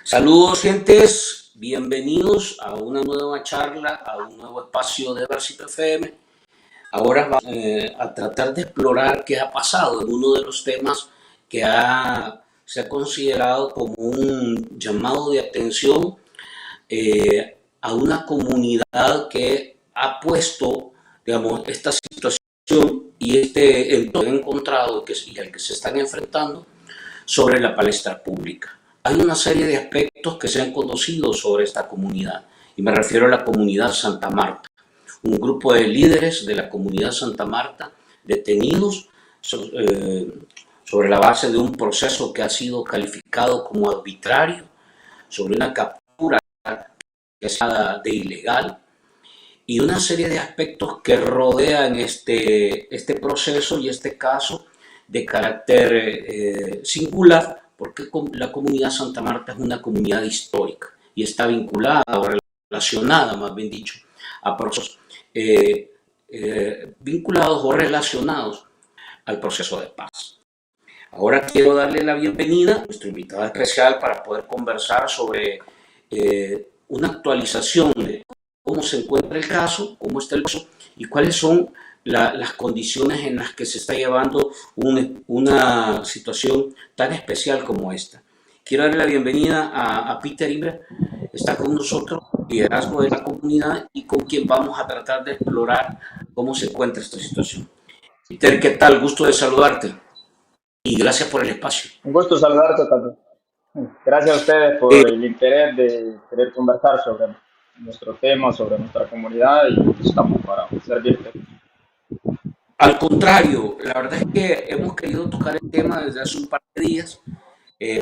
Saludos, gentes. Bienvenidos a una nueva charla, a un nuevo espacio de Versito FM. Ahora vamos a tratar de explorar qué ha pasado en uno de los temas que se ha considerado como un llamado de atención a una comunidad que ha puesto, digamos, esta situación y este entorno encontrado y al que se están enfrentando sobre la palestra pública. Hay una serie de aspectos que se han conocido sobre esta comunidad, y me refiero a la comunidad Santa Marta. Un grupo de líderes de la comunidad Santa Marta detenidos sobre la base de un proceso que ha sido calificado como arbitrario, sobre una captura que es de ilegal, y una serie de aspectos que rodean este proceso y este caso de carácter singular, porque la comunidad Santa Marta es una comunidad histórica y está vinculada o relacionada, más bien dicho, a procesos vinculados o relacionados al proceso de paz. Ahora quiero darle la bienvenida a nuestro invitado especial para poder conversar sobre una actualización de cómo se encuentra el caso, cómo está el caso y cuáles son las condiciones en las que se está llevando una situación tan especial como esta. Quiero darle la bienvenida a Peter Imbra, está con nosotros, liderazgo de la comunidad y con quien vamos a tratar de explorar cómo se encuentra esta situación. Peter, ¿qué tal? Gusto de saludarte y gracias por el espacio. Un gusto saludarte también. Gracias a ustedes Eh, por el interés de querer conversar sobre nuestro tema, sobre nuestra comunidad y estamos para servirte. Al contrario, la verdad es que hemos querido tocar el tema desde hace un par de días.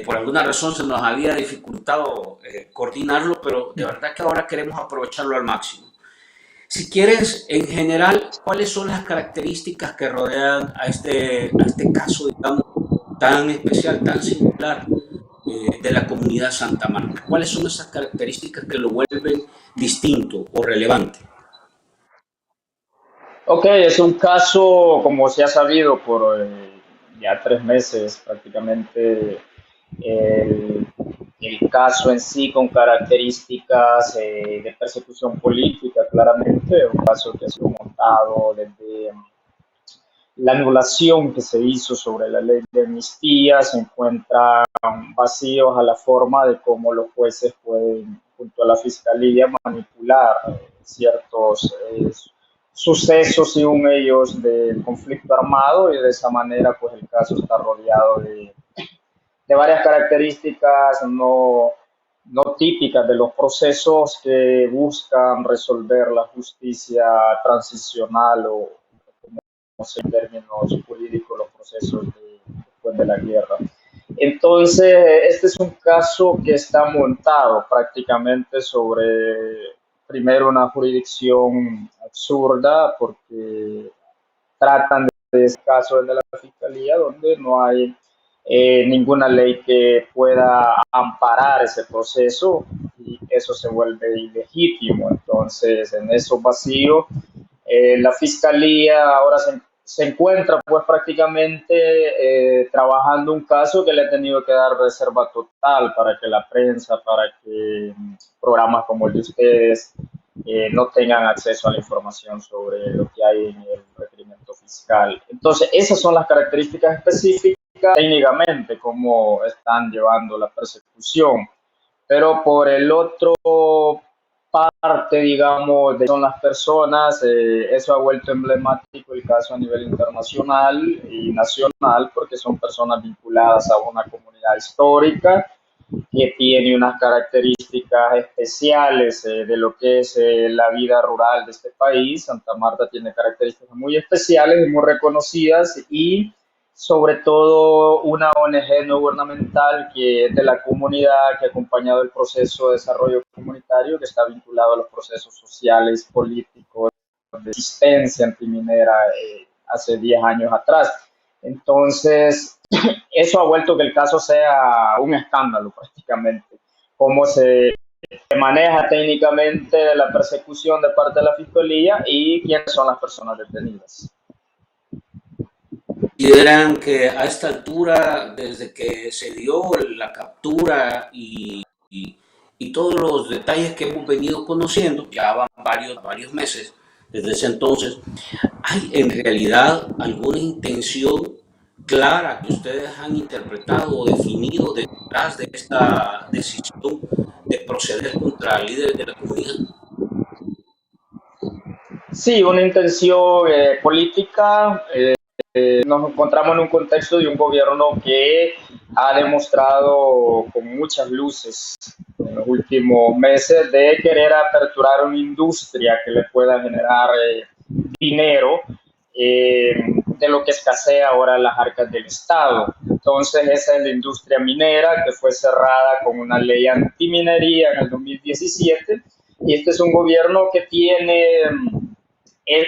Por alguna razón se nos había dificultado coordinarlo, pero de verdad que ahora queremos aprovecharlo al máximo. Si quieres, en general, ¿cuáles son las características que rodean a este caso, digamos, tan especial, tan singular de la comunidad Santa Marta? ¿Cuáles son esas características que lo vuelven distinto o relevante? Ok, es un caso, como se ha sabido por ya 3 meses prácticamente, el, el caso en sí con características de persecución política, claramente, un caso que ha sido montado desde la anulación que se hizo sobre la ley de amnistía, se encuentran vacíos a la forma de cómo los jueces pueden, junto a la fiscalía, manipular ciertos sucesos, según ellos, del conflicto armado, y de esa manera pues el caso está rodeado de varias características no típicas de los procesos que buscan resolver la justicia transicional o en términos jurídicos los procesos después de la guerra. Entonces, este es un caso que está montado prácticamente sobre, primero, una jurisdicción absurda, porque tratan de ese caso de la Fiscalía, donde no hay ninguna ley que pueda amparar ese proceso y eso se vuelve ilegítimo. Entonces, en esos vacíos, la Fiscalía ahora se encuentra pues prácticamente trabajando un caso que le ha tenido que dar reserva total para que la prensa, para que programas como el de ustedes no tengan acceso a la información sobre lo que hay en el requerimiento fiscal. Entonces, esas son las características específicas técnicamente, cómo están llevando la persecución. Pero por el otro parte, digamos, de son las personas, eso ha vuelto emblemático el caso a nivel internacional y nacional, porque son personas vinculadas a una comunidad histórica que tiene unas características especiales de lo que es la vida rural de este país. Santa Marta tiene características muy especiales y muy reconocidas, y sobre todo una ONG no gubernamental que es de la comunidad, que ha acompañado el proceso de desarrollo comunitario, que está vinculado a los procesos sociales, políticos, de resistencia antiminera hace 10 años atrás. Entonces, eso ha vuelto que el caso sea un escándalo prácticamente. Cómo se maneja técnicamente la persecución de parte de la fiscalía y quiénes son las personas detenidas. Consideran que a esta altura, desde que se dio la captura y todos los detalles que hemos venido conociendo, ya van varios meses desde ese entonces, ¿hay en realidad alguna intención clara que ustedes han interpretado o definido detrás de esta decisión de proceder contra líderes de la comunidad? Sí, una intención política. Nos encontramos en un contexto de un gobierno que ha demostrado con muchas luces en los últimos meses de querer aperturar una industria que le pueda generar dinero de lo que escasea ahora en las arcas del Estado. Entonces, esa es la industria minera que fue cerrada con una ley antiminería en el 2017 y este es un gobierno que tiene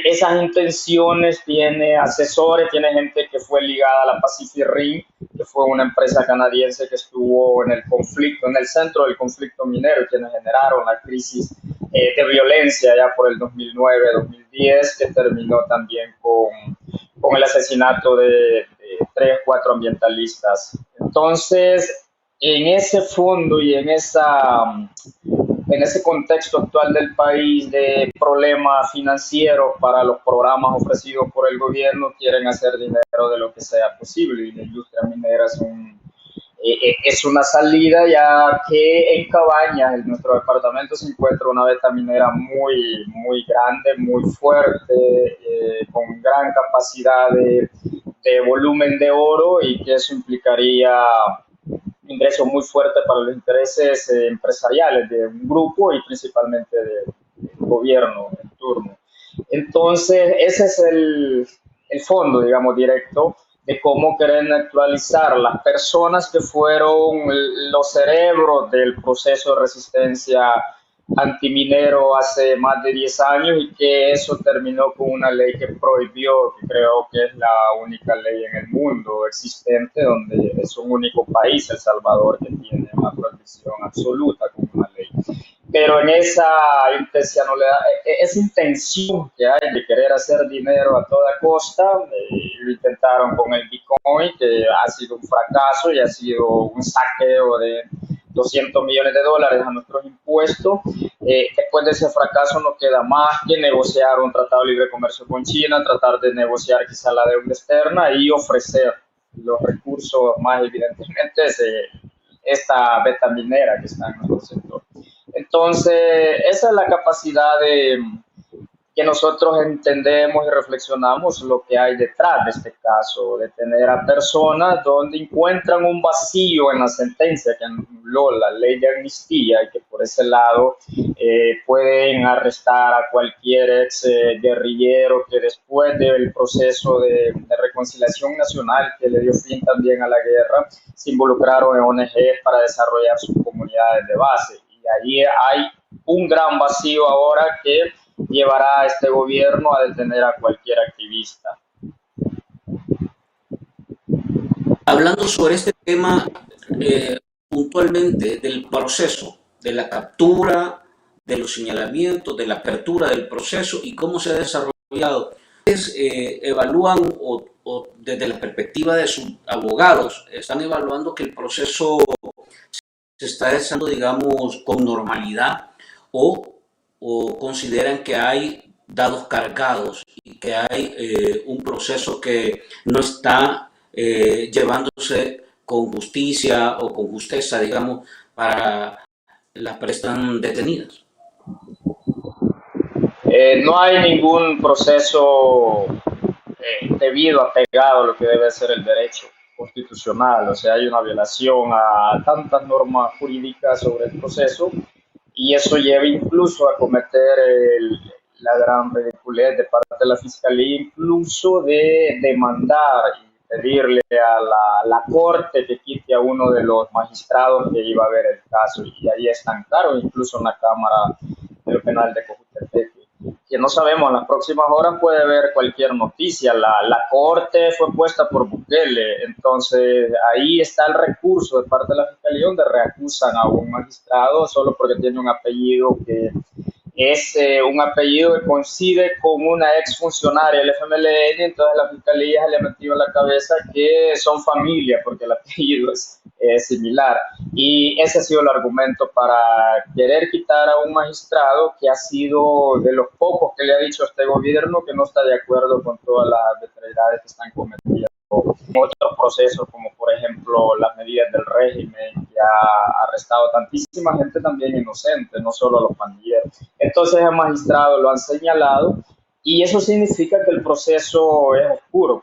esas intenciones, tiene asesores, tiene gente que fue ligada a la Pacific Rim, que fue una empresa canadiense que estuvo en el conflicto, en el centro del conflicto minero, quienes generaron la crisis de violencia ya por el 2009-2010, que terminó también con el asesinato de 3 o 4 ambientalistas. Entonces, en ese fondo y en ese contexto actual del país de problemas financieros para los programas ofrecidos por el gobierno, quieren hacer dinero de lo que sea posible y la industria minera es una salida, ya que en Cabañas, en nuestro departamento, se encuentra una veta minera muy grande, muy fuerte, con gran capacidad de volumen de oro y que eso implicaría ingreso muy fuerte para los intereses empresariales de un grupo y principalmente del gobierno en turno. Entonces, ese es el fondo, digamos, directo de cómo quieren actualizar las personas que fueron los cerebros del proceso de resistencia antiminero hace más de 10 años y que eso terminó con una ley que prohibió, que creo que es la única ley en el mundo existente, donde es un único país, El Salvador, que tiene una prohibición absoluta con una ley. Pero en esa intención que hay de querer hacer dinero a toda costa, lo intentaron con el Bitcoin, que ha sido un fracaso y ha sido un saqueo de $200 millones a nuestros impuestos. Después de ese fracaso no queda más que negociar un tratado de libre comercio con China, tratar de negociar quizá la deuda externa y ofrecer los recursos más evidentemente esta beta minera que está en nuestro sector. Entonces, esa es la capacidad que nosotros entendemos y reflexionamos lo que hay detrás de este caso, de tener a personas donde encuentran un vacío en la sentencia que anuló la ley de amnistía y que por ese lado pueden arrestar a cualquier ex guerrillero que después del proceso de reconciliación nacional que le dio fin también a la guerra, se involucraron en ONGs para desarrollar sus comunidades de base. Y allí hay un gran vacío ahora que llevará a este gobierno a detener a cualquier activista. Hablando sobre este tema puntualmente del proceso, de la captura, de los señalamientos, de la apertura del proceso y cómo se ha desarrollado, ¿ustedes evalúan o desde la perspectiva de sus abogados están evaluando que el proceso se está desarrollando, digamos, con normalidad o, o consideran que hay dados cargados y que hay un proceso que no está llevándose con justicia o con justeza, digamos, para las personas que están detenidas? No hay ningún proceso debido, apegado a lo que debe ser el derecho constitucional. O sea, hay una violación a tantas normas jurídicas sobre el proceso y eso lleva incluso a cometer la gran ridiculez de parte de la fiscalía, incluso de demandar y pedirle a la corte que quite a uno de los magistrados que iba a ver el caso y ahí estancaron incluso en la Cámara del Penal de Cojutepec, que no sabemos, en las próximas horas puede haber cualquier noticia. La corte fue puesta por Bukele, entonces ahí está el recurso de parte de la fiscalía donde reacusan a un magistrado solo porque tiene un apellido que es un apellido que coincide con una exfuncionaria del FMLN, entonces la fiscalía se le ha metido en la cabeza que son familia porque el apellido similar. Y ese ha sido el argumento para querer quitar a un magistrado que ha sido de los pocos que le ha dicho a este gobierno que no está de acuerdo con todas las arbitrariedades que están cometiendo en otros procesos, como por ejemplo las medidas del régimen, que ha arrestado tantísima gente también inocente, no solo a los pandilleros. Entonces el magistrado lo han señalado y eso significa que el proceso es oscuro.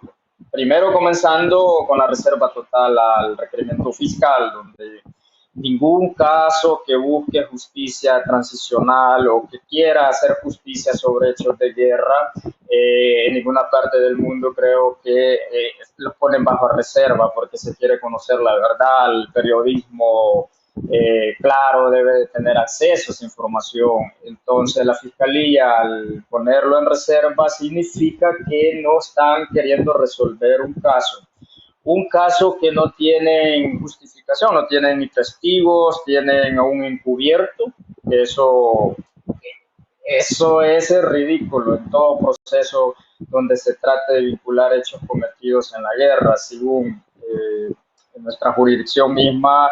Primero comenzando con la reserva total al requerimiento fiscal, donde ningún caso que busque justicia transicional o que quiera hacer justicia sobre hechos de guerra en ninguna parte del mundo creo que los ponen bajo reserva porque se quiere conocer la verdad, el periodismo claro debe de tener acceso a esa información. Entonces la fiscalía al ponerlo en reserva significa que no están queriendo resolver un caso que no tienen justificación, no tienen ni testigos, tienen a un encubierto. Eso es ridículo en todo proceso donde se trate de vincular hechos cometidos en la guerra, según nuestra jurisdicción misma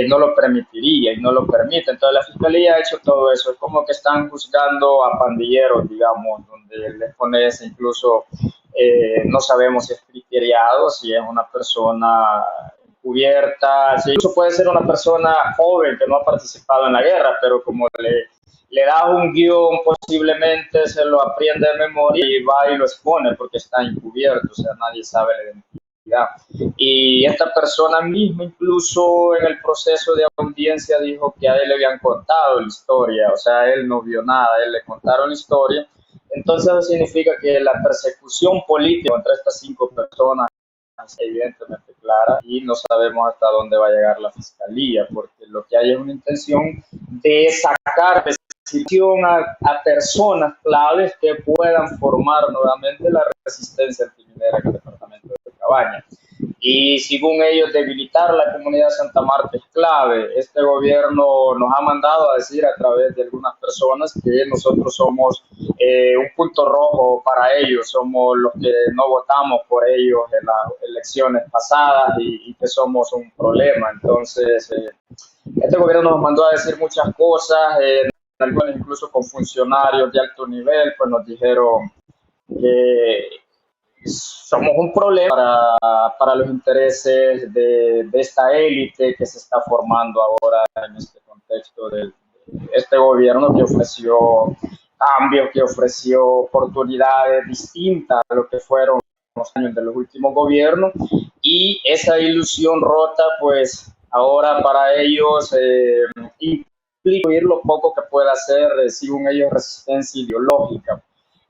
no lo permitiría y no lo permite. Entonces la fiscalía ha hecho todo eso. Es como que están juzgando a pandilleros, digamos, donde les pones incluso, no sabemos si es criteriado, si es una persona cubierta, si incluso puede ser una persona joven que no ha participado en la guerra, pero como le das un guión, posiblemente se lo aprende de memoria y va y lo expone porque está encubierto, o sea, nadie sabe la identidad. Y esta persona misma, incluso en el proceso de audiencia, dijo que a él le habían contado la historia, o sea, él no vio nada, a él le contaron la historia. Entonces eso significa que la persecución política contra estas 5 personas es evidentemente clara y no sabemos hasta dónde va a llegar la fiscalía, porque lo que hay es una intención de sacar a personas claves que puedan formar nuevamente la resistencia antiminera en el departamento de Cabaña. Y según ellos, debilitar la comunidad de Santa Marta es clave. Este gobierno nos ha mandado a decir a través de algunas personas que nosotros somos un punto rojo para ellos, somos los que no votamos por ellos en las elecciones pasadas y que somos un problema. Entonces, este gobierno nos mandó a decir muchas cosas, algunos incluso con funcionarios de alto nivel, pues nos dijeron que somos un problema para los intereses de esta élite que se está formando ahora en este contexto de este gobierno que ofreció cambios, que ofreció oportunidades distintas a lo que fueron los años de los últimos gobiernos, y esa ilusión rota pues ahora para ellos implica lo poco que pueda hacer, según ellos, resistencia ideológica.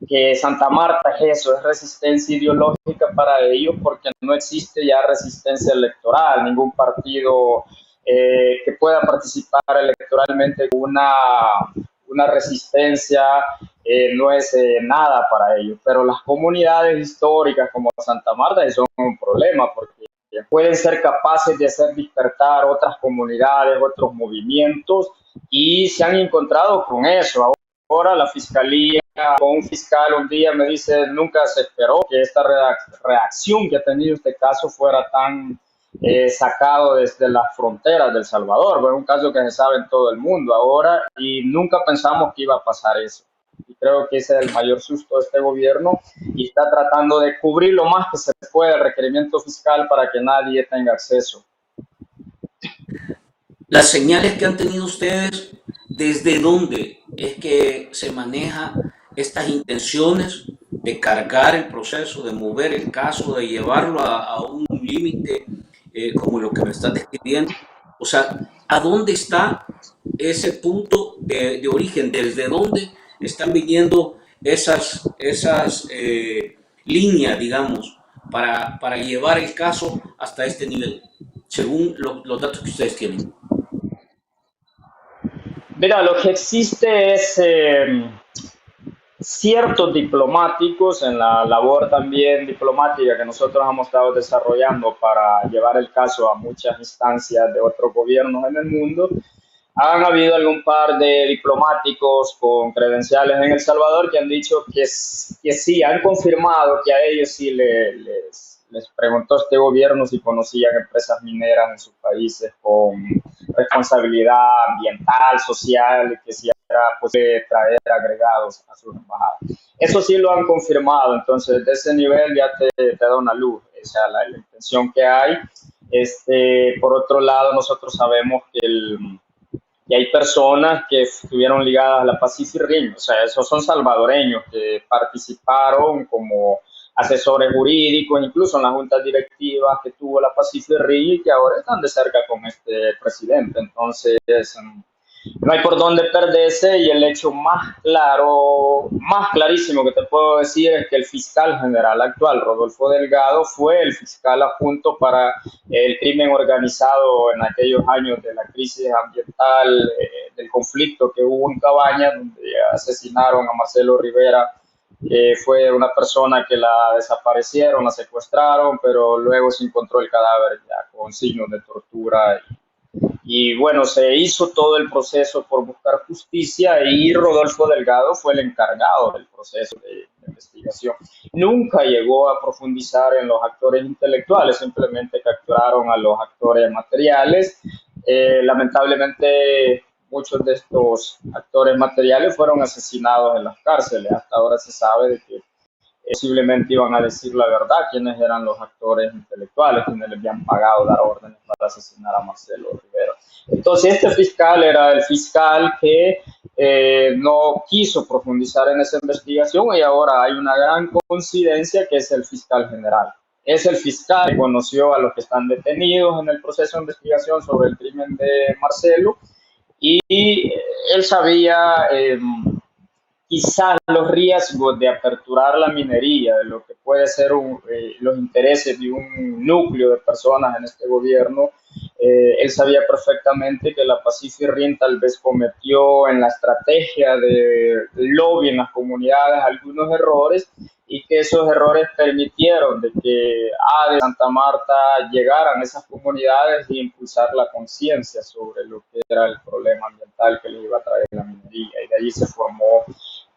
Que Santa Marta es eso, es resistencia ideológica para ellos, porque no existe ya resistencia electoral, ningún partido que pueda participar electoralmente con una resistencia no es nada para ellos. Pero las comunidades históricas como Santa Marta son un problema, porque pueden ser capaces de hacer despertar otras comunidades, otros movimientos, y se han encontrado con eso. Ahora la fiscalía, con un fiscal un día me dice, nunca se esperó que esta reacción que ha tenido este caso fuera tan sacado desde las fronteras de El Salvador. Fue un caso que se sabe en todo el mundo ahora y nunca pensamos que iba a pasar eso. Y creo que ese es el mayor susto de este gobierno y está tratando de cubrir lo más que se puede el requerimiento fiscal para que nadie tenga acceso. Las señales que han tenido ustedes, ¿desde dónde es que se maneja estas intenciones de cargar el proceso, de mover el caso, de llevarlo a un límite como lo que me estás describiendo? O sea, ¿a dónde está ese punto de origen? ¿Desde dónde están viniendo esas líneas, digamos, para llevar el caso hasta este nivel, según los datos que ustedes tienen? Mira, lo que existe es ciertos diplomáticos en la labor también diplomática que nosotros hemos estado desarrollando para llevar el caso a muchas instancias de otros gobiernos en el mundo. Han habido algún par de diplomáticos con credenciales en El Salvador que han dicho que sí, han confirmado que a ellos sí les les preguntó a este gobierno si conocían empresas mineras en sus países con responsabilidad ambiental, social, y que si era posible traer agregados a sus embajadas. Eso sí lo han confirmado, entonces de ese nivel ya te da una luz, o sea, la intención que hay. Por otro lado, nosotros sabemos y hay personas que estuvieron ligadas a la Pacific Rim, o sea, esos son salvadoreños que participaron como asesores jurídicos, incluso en las juntas directivas que tuvo la Pacific Rim y que ahora están de cerca con este presidente. Entonces, no hay por dónde perderse y el hecho más claro, más clarísimo que te puedo decir es que el fiscal general actual, Rodolfo Delgado, fue el fiscal adjunto para el crimen organizado en aquellos años de la crisis ambiental, del conflicto que hubo en Cabaña, donde asesinaron a Marcelo Rivera. Fue una persona que la desaparecieron, la secuestraron, pero luego se encontró el cadáver ya con signos de tortura y bueno, se hizo todo el proceso por buscar justicia y Rodolfo Delgado fue el encargado del proceso de investigación. Nunca llegó a profundizar en los actores intelectuales, simplemente capturaron a los actores materiales. Lamentablemente, muchos de estos actores materiales fueron asesinados en las cárceles. Hasta ahora se sabe de que posiblemente iban a decir la verdad quiénes eran los actores intelectuales, quienes les habían pagado dar órdenes para asesinar a Marcelo Rivera. Entonces este fiscal era el fiscal que no quiso profundizar en esa investigación y ahora hay una gran coincidencia que es el fiscal general. Es el fiscal que conoció a los que están detenidos en el proceso de investigación sobre el crimen de Marcelo y él sabía quizás los riesgos de aperturar la minería, de lo que puede ser los intereses de un núcleo de personas en este gobierno, él sabía perfectamente que la Pacific Rim tal vez cometió en la estrategia de lobby en las comunidades algunos errores y que esos errores permitieron de que de Santa Marta llegaran a esas comunidades y impulsar la conciencia sobre lo que era el problema ambiental que les iba a traer la minería y de allí se formó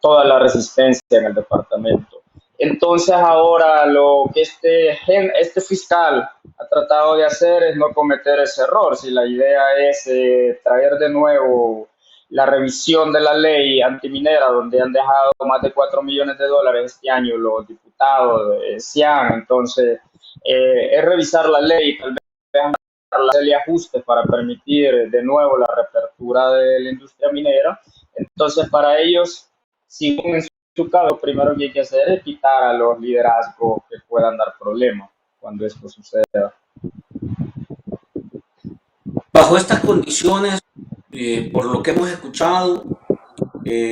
toda la resistencia en el departamento. Entonces ahora lo que este fiscal ha tratado de hacer es no cometer ese error. Si la idea es traer de nuevo la revisión de la ley antiminera, donde han dejado más de 4 millones de dólares este año los diputados de CIAN, entonces es revisar la ley, tal vez hacerle ajustes para permitir de nuevo la reapertura de la industria minera. Entonces para ellos, si en su caso, lo primero que hay que hacer es quitar a los liderazgos que puedan dar problemas cuando esto suceda. Bajo estas condiciones, por lo que hemos escuchado,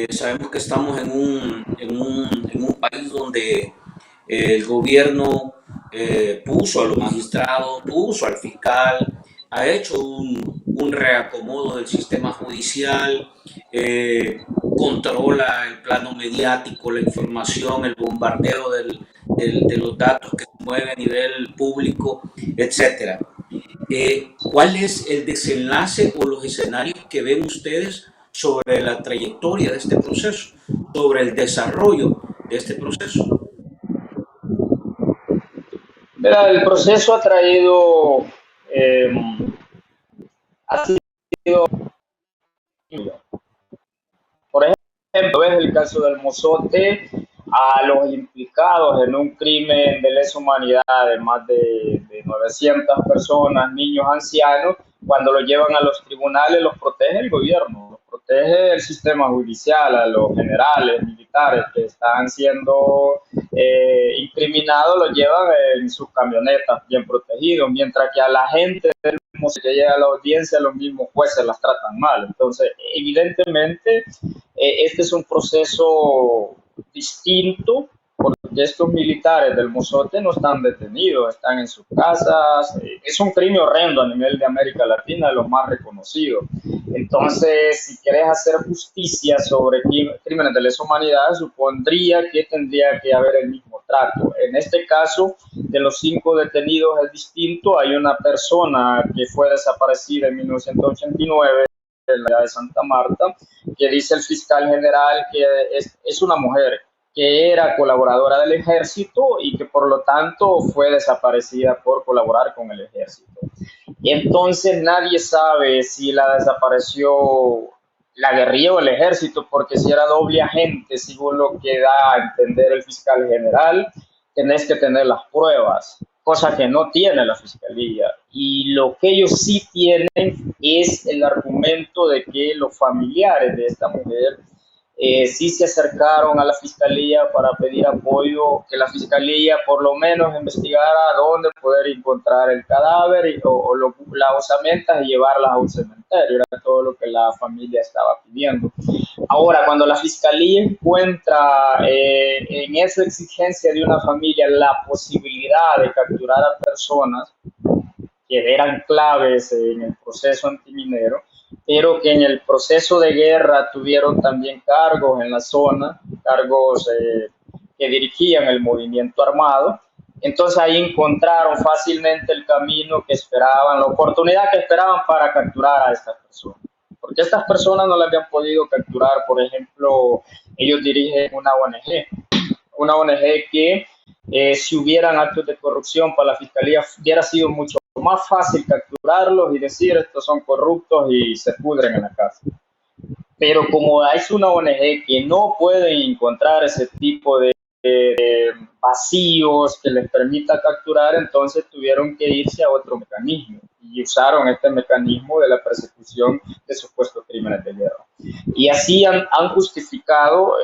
sabemos que estamos en un país donde el gobierno puso a los magistrados, puso al fiscal, ha hecho un reacomodo del sistema judicial, controla el plano mediático, la información, el bombardeo de los datos que se mueven a nivel público, etcétera. ¿Cuál es el desenlace o los escenarios que ven ustedes sobre la trayectoria de este proceso, sobre el desarrollo de este proceso? Mira, el proceso ha sido, por ejemplo, ves el caso del Mozote, a los implicados en un crimen de lesa humanidad de más de 900 personas, niños, ancianos, cuando los llevan a los tribunales los protege el gobierno, los protege el sistema judicial, a los generales, militares que están siendo incriminados, los llevan en sus camionetas bien protegidos, mientras que a la gente que llega a la audiencia, los mismos jueces las tratan mal. Entonces, evidentemente, este es un proceso distinto porque estos militares del Mozote no están detenidos, están en sus casas. Es un crimen horrendo a nivel de América Latina, de los más reconocidos. Entonces, si quieres hacer justicia sobre crímenes de lesa humanidad, supondría que tendría que haber el mismo trato. En este caso, de los 5 detenidos es distinto. Hay una persona que fue desaparecida en 1989 en la de Santa Marta, que dice el fiscal general que es una mujer que era colaboradora del ejército y que por lo tanto fue desaparecida por colaborar con el ejército. Y entonces nadie sabe si la desapareció la guerrilla o el ejército, porque si era doble agente, según lo que da a entender el fiscal general, tenés que tener las pruebas, cosa que no tiene la fiscalía. Y lo que ellos sí tienen es el argumento de que los familiares de esta mujer sí se acercaron a la fiscalía para pedir apoyo, que la fiscalía por lo menos investigara dónde poder encontrar el cadáver las osamentas y llevarlas a un cementerio. Era todo lo que la familia estaba pidiendo. Ahora, cuando la fiscalía encuentra en esa exigencia de una familia la posibilidad de capturar a personas que eran claves en el proceso antiminero, pero que en el proceso de guerra tuvieron también cargos en la zona, cargos que dirigían el movimiento armado. Entonces ahí encontraron fácilmente el camino que esperaban, la oportunidad que esperaban para capturar a estas personas. Porque estas personas no las habían podido capturar. Por ejemplo, ellos dirigen una ONG que si hubieran actos de corrupción para la fiscalía hubiera sido mucho más fácil capturarlos y decir estos son corruptos y se pudren en la cárcel. Pero como es una ONG que no puede encontrar ese tipo de vacíos que les permita capturar, entonces tuvieron que irse a otro mecanismo y usaron este mecanismo de la persecución de supuestos crímenes de guerra. Y así han justificado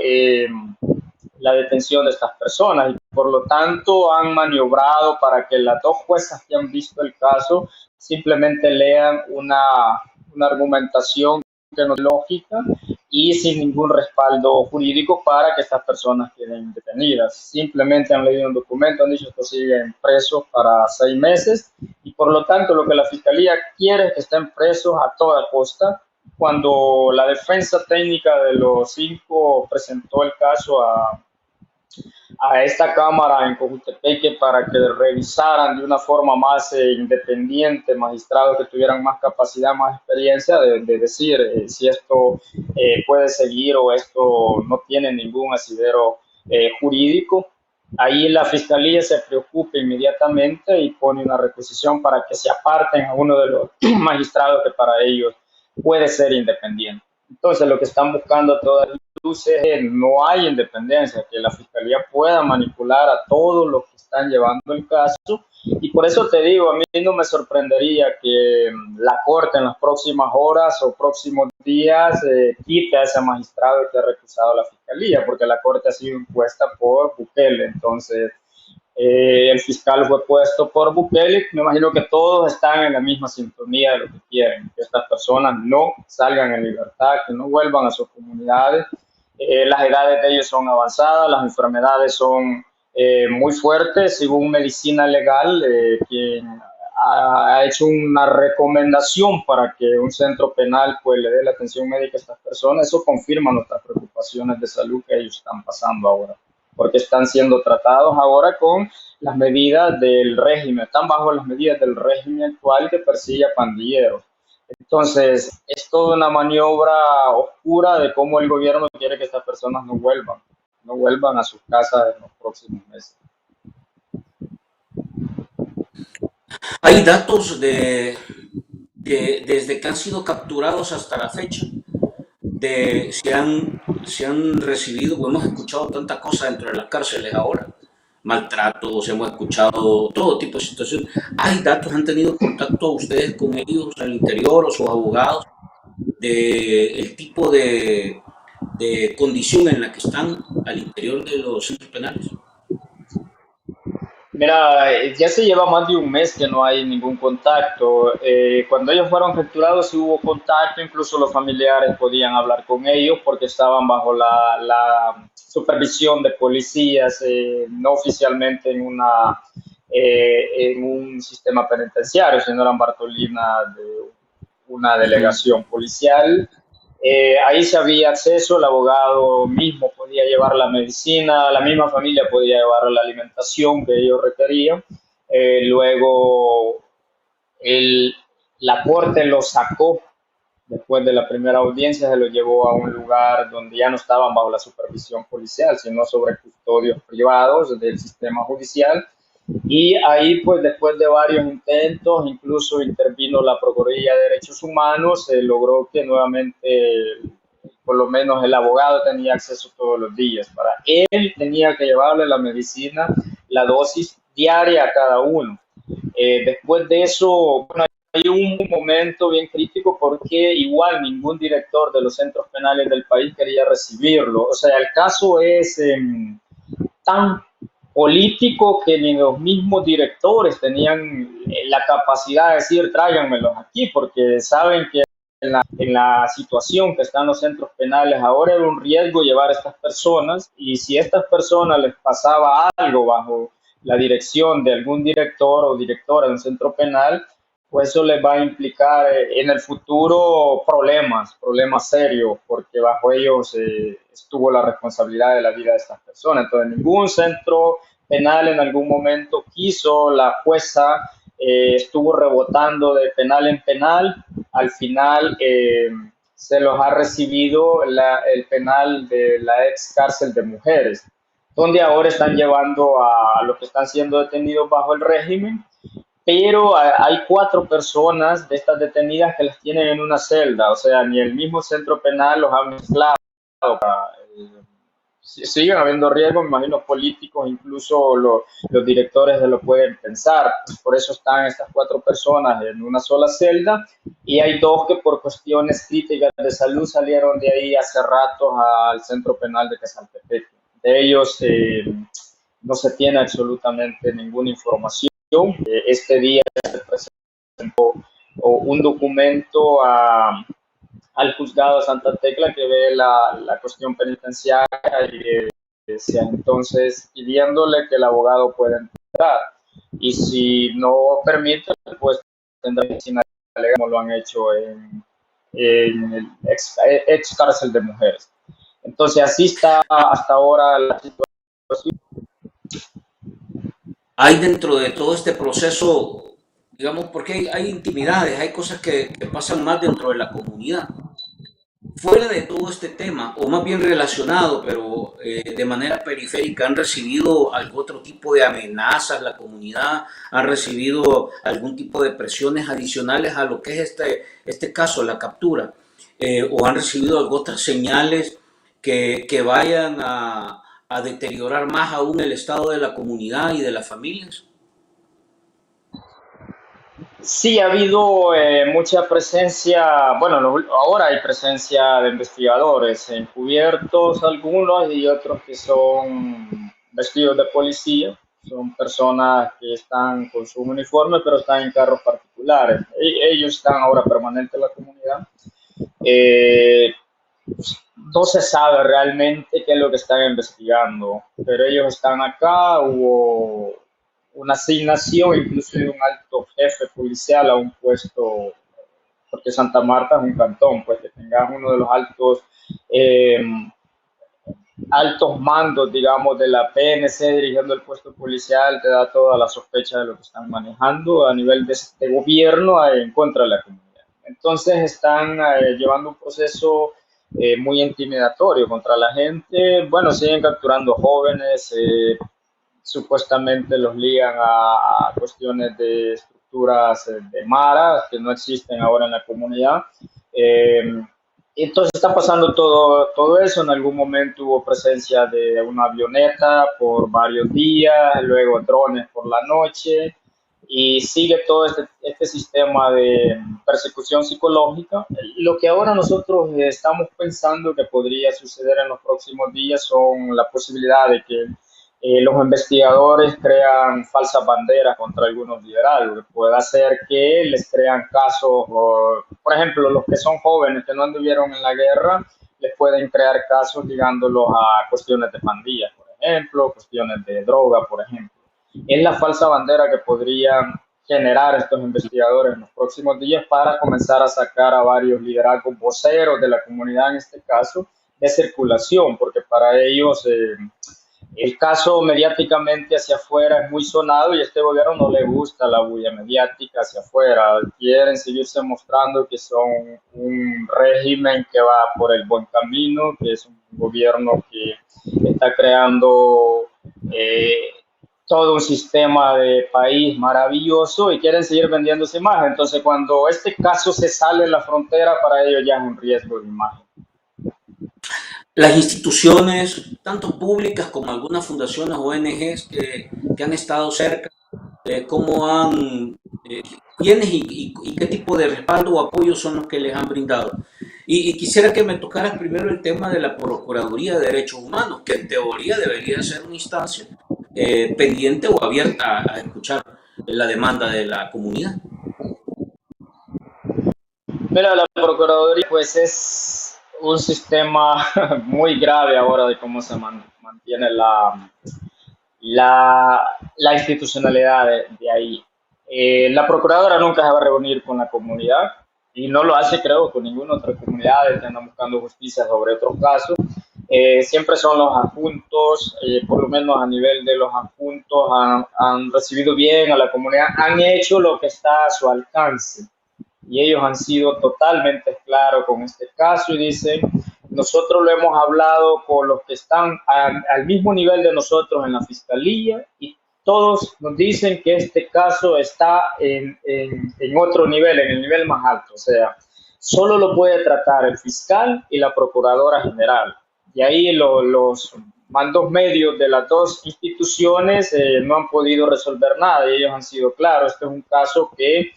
la detención de estas personas y por lo tanto han maniobrado para que las dos juezas que han visto el caso simplemente lean una argumentación que no es lógica y sin ningún respaldo jurídico para que estas personas queden detenidas. Simplemente han leído un documento, han dicho que siguen presos para 6 meses y por lo tanto lo que la fiscalía quiere es que estén presos a toda costa. Cuando la defensa técnica de los 5 presentó el caso a esta Cámara en Cojutepeque para que revisaran de una forma más independiente, magistrados que tuvieran más capacidad, más experiencia de decir si esto puede seguir o esto no tiene ningún asidero jurídico. Ahí la Fiscalía se preocupa inmediatamente y pone una requisición para que se aparten a uno de los magistrados que para ellos puede ser independiente. Entonces lo que están buscando a todas luces es no hay independencia, que la fiscalía pueda manipular a todos los que están llevando el caso y por eso te digo, a mí no me sorprendería que la Corte en las próximas horas o próximos días quite a ese magistrado que ha recusado a la fiscalía, porque la Corte ha sido impuesta por Bukele, entonces el fiscal fue puesto por Bukele. Me imagino que todos están en la misma sintonía de lo que quieren, que estas personas no salgan en libertad, que no vuelvan a sus comunidades. Las edades de ellos son avanzadas, las enfermedades son muy fuertes. Según Medicina Legal, quien ha hecho una recomendación para que un centro penal pues, le dé la atención médica a estas personas, eso confirma nuestras preocupaciones de salud que ellos están pasando ahora, porque están siendo tratados ahora con las medidas del régimen, están bajo las medidas del régimen actual que persigue a pandilleros. Entonces, es toda una maniobra oscura de cómo el gobierno quiere que estas personas no vuelvan a sus casas en los próximos meses. Hay datos desde que han sido capturados hasta la fecha, se han recibido, hemos escuchado tantas cosas dentro de las cárceles ahora, maltratos, hemos escuchado todo tipo de situaciones. Hay datos, han tenido contacto ustedes con ellos al interior o sus abogados del tipo de condición en la que están al interior de los centros penales. Mira, ya se lleva más de un mes que no hay ningún contacto. Cuando ellos fueron capturados sí hubo contacto, incluso los familiares podían hablar con ellos porque estaban bajo la supervisión de policías, no oficialmente en un sistema penitenciario, sino eran Bartolina de una delegación policial. Ahí se había acceso, el abogado mismo podía llevar la medicina, la misma familia podía llevar la alimentación que ellos requerían. Luego el, la corte lo sacó Después de la primera audiencia se los llevó a un lugar donde ya no estaban bajo la supervisión policial, sino sobre custodios privados del sistema judicial. Y ahí, pues después de varios intentos, incluso intervino la Procuraduría de Derechos Humanos, se logró que nuevamente, por lo menos el abogado tenía acceso todos los días. Para él tenía que llevarle la medicina, la dosis diaria a cada uno. Después de eso, bueno, hay un momento bien crítico porque igual ningún director de los centros penales del país quería recibirlo. O sea, el caso es tan político que ni los mismos directores tenían la capacidad de decir tráiganmelos aquí porque saben que en la situación que están los centros penales ahora era un riesgo llevar a estas personas y si a estas personas les pasaba algo bajo la dirección de algún director o directora de un centro penal, pues eso les va a implicar en el futuro problemas serios, porque bajo ellos estuvo la responsabilidad de la vida de estas personas. Entonces, ningún centro penal en algún momento quiso, la jueza estuvo rebotando de penal en penal, al final se los ha recibido el penal de la ex cárcel de mujeres, donde ahora están llevando a los que están siendo detenidos bajo el régimen, pero hay 4 personas de estas detenidas que las tienen en una celda, o sea, ni el mismo centro penal los ha mezclado. Siguen habiendo riesgos, me imagino, políticos, incluso los directores se lo pueden pensar. Por eso están estas 4 personas en una sola celda y hay 2 que por cuestiones críticas de salud salieron de ahí hace rato al centro penal de Quezaltepec. De ellos no se tiene absolutamente ninguna información. Este día se presentó un documento al juzgado de Santa Tecla que ve la cuestión penitenciaria y entonces pidiéndole que el abogado pueda entrar. Y si no permite, pues tendrá que ir como lo han hecho en el ex cárcel de mujeres. Entonces así está hasta ahora la situación. Hay dentro de todo este proceso, digamos, porque hay intimidades, hay cosas que pasan más dentro de la comunidad. Fuera de todo este tema, o más bien relacionado, pero de manera periférica, ¿han recibido algún otro tipo de amenazas la comunidad? ¿Han recibido algún tipo de presiones adicionales a lo que es este caso, la captura? ¿O han recibido algunas otras señales que vayan a deteriorar más aún el estado de la comunidad y de las familias? Sí, ha habido mucha presencia, bueno, ahora hay presencia de investigadores encubiertos algunos y otros que son vestidos de policía, son personas que están con su uniforme pero están en carros particulares. Ellos están ahora permanentes en la comunidad. Eh, no se sabe realmente qué es lo que están investigando, pero ellos están acá, hubo una asignación incluso de un alto jefe policial a un puesto, porque Santa Marta es un cantón, pues que tengas uno de los eh, altos mandos, digamos, de la PNC dirigiendo el puesto policial, te da toda la sospecha de lo que están manejando a nivel de gobierno en contra de la comunidad. Entonces están llevando un proceso muy intimidatorio contra la gente. Bueno, siguen capturando jóvenes, supuestamente los ligan a cuestiones de estructuras de maras que no existen ahora en la comunidad. Eh, entonces está pasando todo eso. En algún momento hubo presencia de una avioneta por varios días, luego drones por la noche y sigue todo este sistema de persecución psicológica. Lo que ahora nosotros estamos pensando que podría suceder en los próximos días son la posibilidad de que los investigadores crean falsas banderas contra algunos liderazgos, que pueda ser que les crean casos, por ejemplo, los que son jóvenes que no anduvieron en la guerra, les pueden crear casos ligándolos a cuestiones de pandillas, por ejemplo, cuestiones de droga, por ejemplo. Es la falsa bandera que podrían generar estos investigadores en los próximos días para comenzar a sacar a varios liderazgos voceros de la comunidad, en este caso, de circulación, porque para ellos El caso mediáticamente hacia afuera es muy sonado y a este gobierno no le gusta la bulla mediática hacia afuera. Quieren seguirse mostrando que son un régimen que va por el buen camino, que es un gobierno que está creando eh, todo un sistema de país maravilloso y quieren seguir vendiendo esa imagen. Entonces, cuando este caso se sale de la frontera, para ellos ya es un riesgo de imagen. Las instituciones, tanto públicas como algunas fundaciones, ONGs que han estado cerca, cómo han, quiénes y qué tipo de respaldo o apoyo son los que les han brindado. Y quisiera que me tocaras primero el tema de la Procuraduría de Derechos Humanos, que en teoría debería ser una instancia pendiente o abierta a escuchar la demanda de la comunidad. Mira, la Procuraduría pues es un sistema muy grave ahora de cómo se mantiene la institucionalidad de ahí. La Procuradora nunca se va a reunir con la comunidad y no lo hace, creo, con ninguna otra comunidad que anda buscando justicia sobre otros casos. Siempre son los adjuntos, por lo menos a nivel de los adjuntos, han recibido bien a la comunidad, han hecho lo que está a su alcance y ellos han sido totalmente claros con este caso y dicen, nosotros lo hemos hablado con los que están al mismo nivel de nosotros en la fiscalía y todos nos dicen que este caso está en otro nivel, en el nivel más alto, o sea, solo lo puede tratar el fiscal y la procuradora general. Y ahí los mandos medios de las dos instituciones no han podido resolver nada y ellos han sido claros, este es un caso que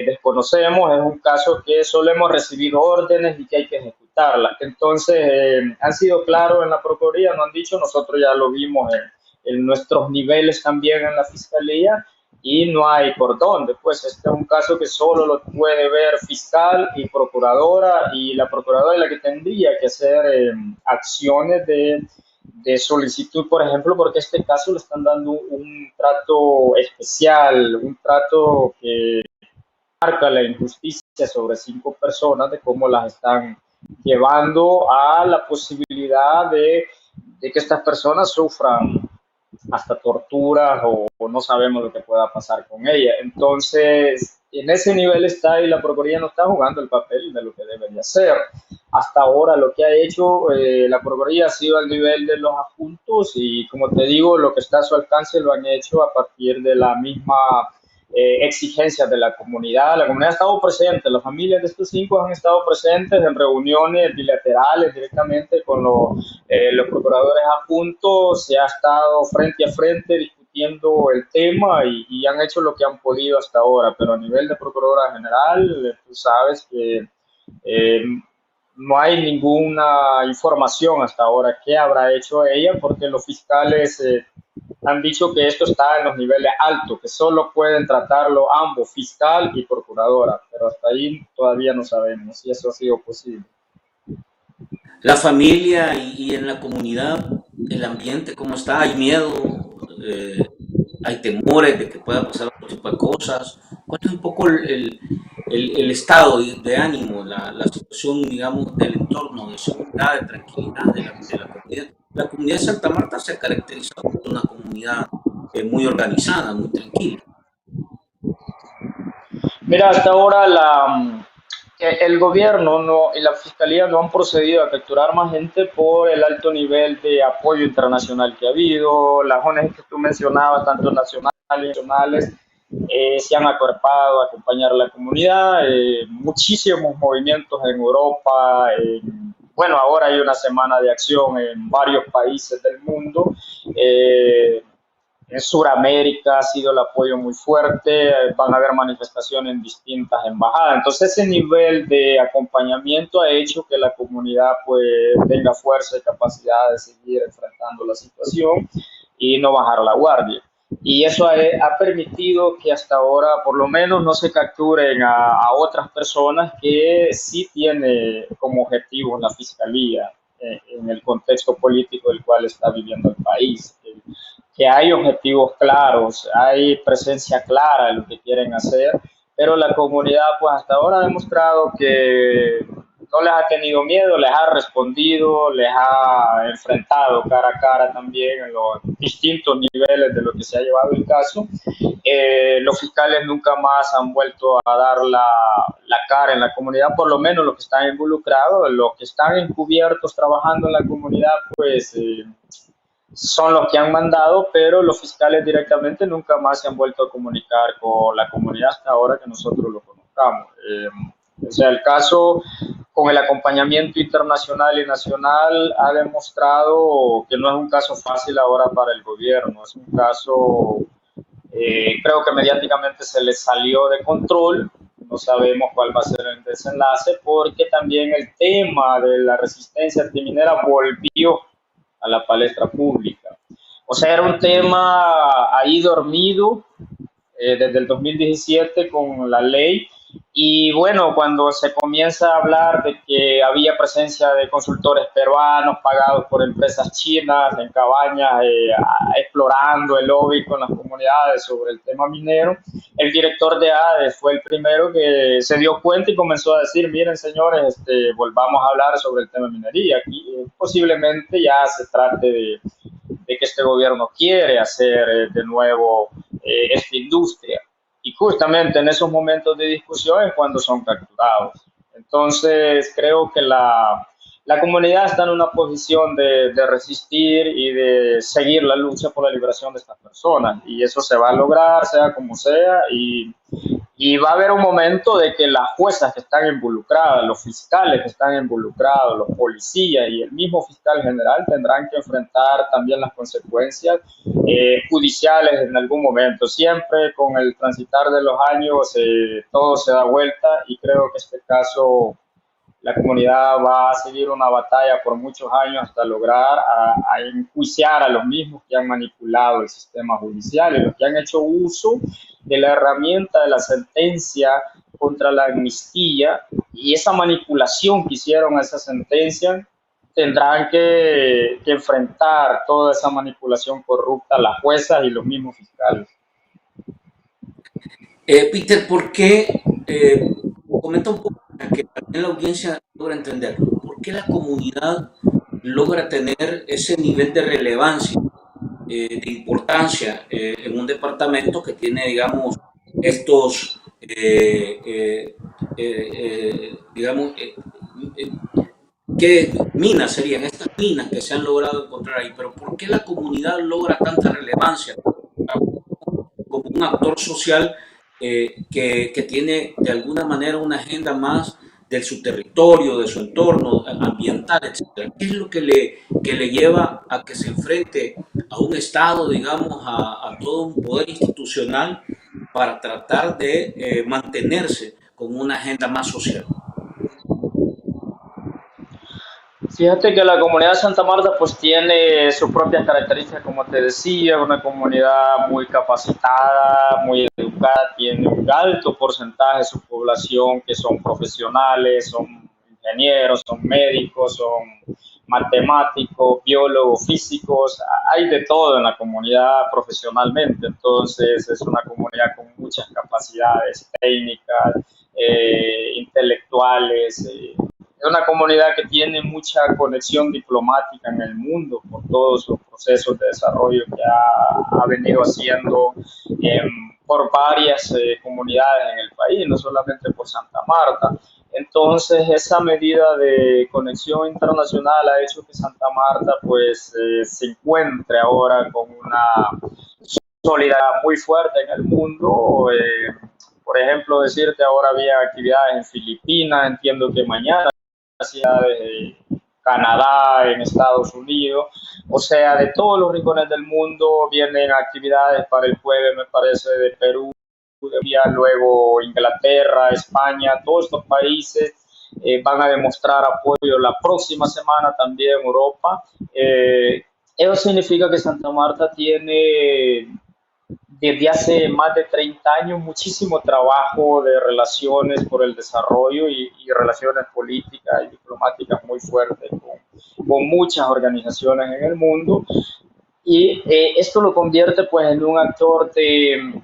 desconocemos, es un caso que solo hemos recibido órdenes y que hay que ejecutarlas. Entonces, han sido claros en la Procuraduría, no han dicho, nosotros ya lo vimos en nuestros niveles también en la Fiscalía y no hay por dónde. Pues este es un caso que solo lo puede ver fiscal y procuradora y la procuradora es la que tendría que hacer acciones de solicitud, por ejemplo, porque este caso le están dando un trato especial, un trato que marca la injusticia sobre 5 personas, de cómo las están llevando a la posibilidad de que estas personas sufran hasta torturas o no sabemos lo que pueda pasar con ella. Entonces, en ese nivel está y la Procuraduría no está jugando el papel de lo que debería hacer. Hasta ahora lo que ha hecho la Procuraduría ha sido al nivel de los adjuntos y como te digo, lo que está a su alcance lo han hecho a partir de la misma exigencias de la comunidad. La comunidad ha estado presente, las familias de estos 5 han estado presentes en reuniones bilaterales directamente con los procuradores adjuntos, se ha estado frente a frente discutiendo el tema y han hecho lo que han podido hasta ahora, pero a nivel de Procuradora General, tú sabes que eh, no hay ninguna información hasta ahora qué habrá hecho ella, porque los fiscales han dicho que esto está en los niveles altos, que solo pueden tratarlo ambos, fiscal y procuradora, pero hasta ahí todavía no sabemos si eso ha sido posible. La familia y en la comunidad, el ambiente, cómo está, hay miedo, hay temores de que pueda pasar otro tipo de cosas. ¿Cuál es un poco el estado de ánimo, la situación, digamos, del entorno, de seguridad, de tranquilidad de la comunidad? La comunidad de Santa Marta se ha caracterizado por una comunidad muy organizada, muy tranquila. Mira, hasta ahora el gobierno no, y la fiscalía no han procedido a capturar más gente por el alto nivel de apoyo internacional que ha habido. Las ONG que tú mencionabas, tanto nacionales como internacionales, se han acuerpado a acompañar a la comunidad. Muchísimos movimientos en Europa. Bueno, ahora hay una semana de acción en varios países del mundo. En Sudamérica ha sido el apoyo muy fuerte, van a haber manifestaciones en distintas embajadas. Entonces ese nivel de acompañamiento ha hecho que la comunidad pues tenga fuerza y capacidad de seguir enfrentando la situación y no bajar la guardia. Y eso ha permitido que hasta ahora por lo menos no se capturen a otras personas que sí tiene como objetivo la fiscalía en el contexto político del cual está viviendo el país. Que hay objetivos claros, hay presencia clara de lo que quieren hacer, pero la comunidad pues hasta ahora ha demostrado que no les ha tenido miedo, les ha respondido, les ha enfrentado cara a cara también en los distintos niveles de lo que se ha llevado el caso. Los fiscales nunca más han vuelto a dar la cara en la comunidad, por lo menos los que están involucrados, los que están encubiertos trabajando en la comunidad, pues son los que han mandado, pero los fiscales directamente nunca más se han vuelto a comunicar con la comunidad hasta ahora que nosotros lo conozcamos. O sea, el caso con el acompañamiento internacional y nacional ha demostrado que no es un caso fácil ahora para el gobierno, es un caso, creo que mediáticamente se le salió de control, no sabemos cuál va a ser el desenlace, porque también el tema de la resistencia antiminera volvió a la palestra pública. O sea, era un tema ahí dormido desde el 2017 con la ley. Y bueno, cuando se comienza a hablar de que había presencia de consultores peruanos pagados por empresas chinas en cabañas, explorando el lobby con las comunidades sobre el tema minero, el director de ADES fue el primero que se dio cuenta y comenzó a decir, miren señores, volvamos a hablar sobre el tema de minería. Aquí posiblemente ya se trate de que este gobierno quiere hacer de nuevo esta industria. Y justamente en esos momentos de discusión es cuando son capturados. Entonces creo que la comunidad está en una posición de resistir y de seguir la lucha por la liberación de estas personas. Y eso se va a lograr, sea como sea, y va a haber un momento de que las juezas que están involucradas, los fiscales que están involucrados, los policías y el mismo fiscal general tendrán que enfrentar también las consecuencias judiciales en algún momento. Siempre con el transitar de los años todo se da vuelta y creo que este caso la comunidad va a seguir una batalla por muchos años hasta lograr a enjuiciar a los mismos que han manipulado el sistema judicial y los que han hecho uso de la herramienta de la sentencia contra la amnistía, y esa manipulación que hicieron a esa sentencia tendrán que enfrentar toda esa manipulación corrupta las juezas y los mismos fiscales. Peter, ¿por qué? Comenta un poco para que también la audiencia logra entenderlo. ¿Por qué la comunidad logra tener ese nivel de relevancia, de importancia en un departamento que tiene, digamos, estos, digamos, ¿qué minas serían? Estas minas que se han logrado encontrar ahí, pero ¿por qué la comunidad logra tanta relevancia como un actor social que tiene de alguna manera una agenda más de su territorio, de su entorno ambiental, etcétera? ¿Qué es lo que le lleva a que se enfrente a un Estado, digamos, a todo un poder institucional para tratar de mantenerse con una agenda más social? Fíjate que la comunidad de Santa Marta pues tiene sus propias características, como te decía, una comunidad muy capacitada, muy educada, tiene un alto porcentaje de su población que son profesionales, son ingenieros, son médicos, son matemáticos, biólogos, físicos, hay de todo en la comunidad profesionalmente, entonces es una comunidad con muchas capacidades técnicas, intelectuales, es una comunidad que tiene mucha conexión diplomática en el mundo por todos los procesos de desarrollo que ha venido haciendo por varias comunidades en el país, no solamente por Santa Marta. Entonces, esa medida de conexión internacional ha hecho que Santa Marta pues se encuentre ahora con una solidaridad muy fuerte en el mundo. Por ejemplo, decirte, ahora había actividades en Filipinas, entiendo que mañana de Canadá, en Estados Unidos, o sea, de todos los rincones del mundo vienen actividades para el jueves, me parece, de Perú, luego Inglaterra, España, todos estos países van a demostrar apoyo la próxima semana también en Europa. Eso significa que Santa Marta tiene desde hace más de 30 años muchísimo trabajo de relaciones por el desarrollo y relaciones políticas y diplomáticas muy fuertes con muchas organizaciones en el mundo, y esto lo convierte pues en un actor de,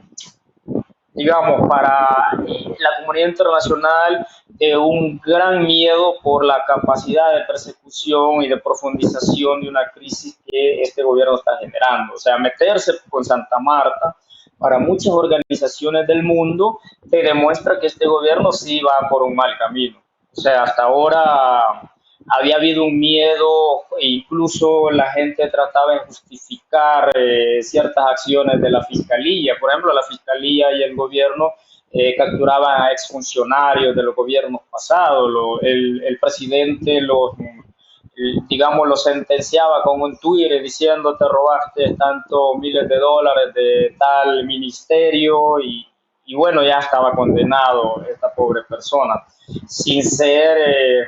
digamos, para la comunidad internacional de un gran miedo por la capacidad de persecución y de profundización de una crisis que este gobierno está generando. O sea, meterse con Santa Marta para muchas organizaciones del mundo te demuestra que este gobierno sí va por un mal camino. O sea, hasta ahora había habido un miedo, e incluso la gente trataba de justificar ciertas acciones de la fiscalía. Por ejemplo, la fiscalía y el gobierno capturaban a exfuncionarios de los gobiernos pasados. El presidente digamos, lo sentenciaba con un Twitter diciendo te robaste tantos miles de dólares de tal ministerio y bueno, ya estaba condenado esta pobre persona sin ser, eh,